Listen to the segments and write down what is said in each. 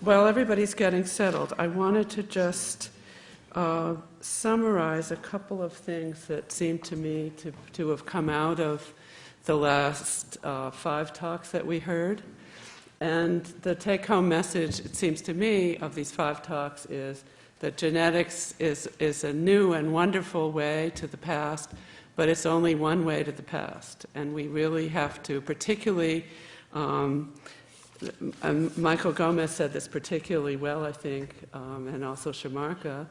While everybody's getting settled, I wanted to just summarize a couple of things that seem to me to have come out of the last 5 talks that we heard. And the take-home message, it seems to me, of these 5 talks is that genetics is a new and wonderful way to the past, but it's only one way to the past. And we really have to, particularly, Michael Gomez said this particularly well, I think, and also Shamarka,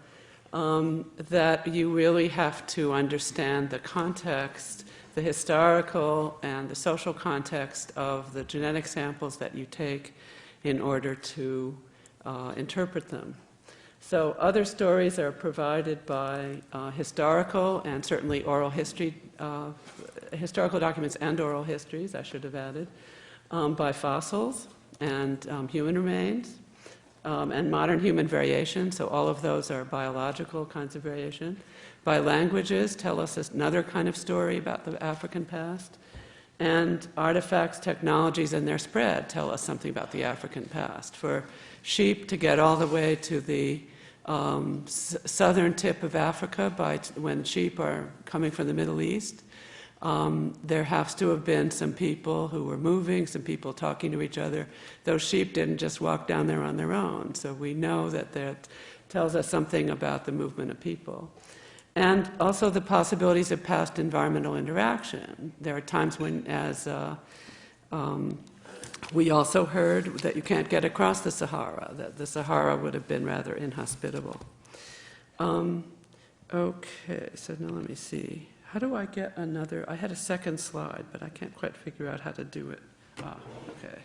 that you really have to understand the context, the historical and the social context of the genetic samples that you take in order to interpret them. So other stories are provided by historical and certainly oral history, historical documents and oral histories, I should have added, by fossils and human remains, and modern human variation, so all of those are biological kinds of variation. By languages, tell us another kind of story about the African past. And artifacts, technologies, and their spread tell us something about the African past. For sheep to get all the way to the southern tip of Africa when sheep are coming from the Middle East, there has to have been some people who were moving, some people talking to each other. Those sheep didn't just walk down there on their own. So we know that that tells us something about the movement of people. And also the possibilities of past environmental interaction. There are times when, as we also heard, that you can't get across the Sahara, that the Sahara would have been rather inhospitable. Okay, so now let me see. How do I get another? I had a second slide, but I can't quite figure out how to do it. Ah, okay.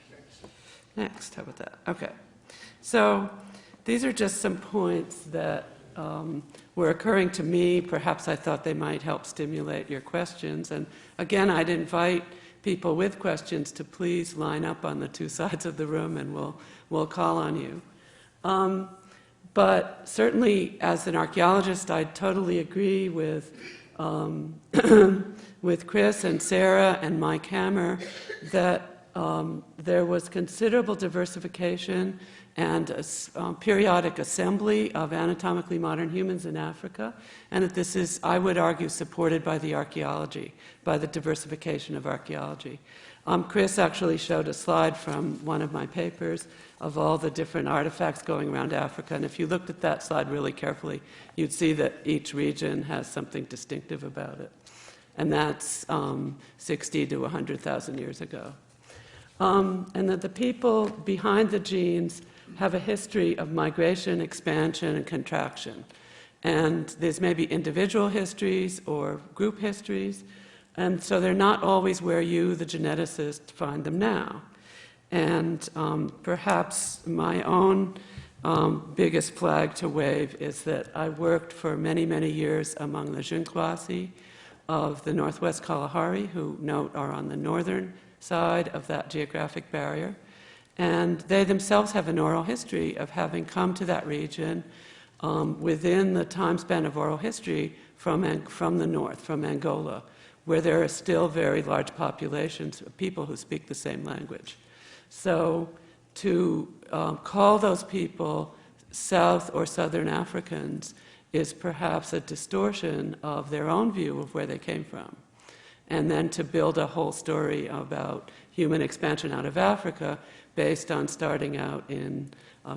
Next, how about that? Okay. So these are just some points that were occurring to me. Perhaps I thought they might help stimulate your questions. And again, I'd invite people with questions to please line up on the 2 sides of the room, and we'll call on you. But certainly, as an archaeologist, I totally agree with Chris and Sarah and Mike Hammer that there was considerable diversification and a periodic assembly of anatomically modern humans in Africa, and that this is, I would argue, supported by the archaeology, by the diversification of archaeology. Chris actually showed a slide from one of my papers of all the different artifacts going around Africa, and if you looked at that slide really carefully, you'd see that each region has something distinctive about it. And that's 60 to 100,000 years ago. And that the people behind the genes have a history of migration, expansion, and contraction. And there's maybe individual histories or group histories, and so they're not always where you, the geneticist, find them now. And perhaps my own biggest flag to wave is that I worked for many, many years among the Geneflow of the Northwest Kalahari, who note are on the northern side of that geographic barrier. And they themselves have an oral history of having come to that region within the time span of oral history from the north, from Angola, where there are still very large populations of people who speak the same language. So to call those people South or Southern Africans is perhaps a distortion of their own view of where they came from. And then to build a whole story about human expansion out of Africa based on starting out in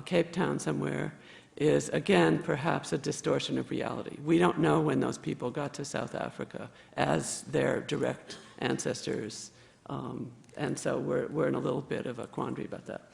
Cape Town somewhere is, again, perhaps a distortion of reality. We don't know when those people got to South Africa as their direct ancestors, and so we're in a little bit of a quandary about that.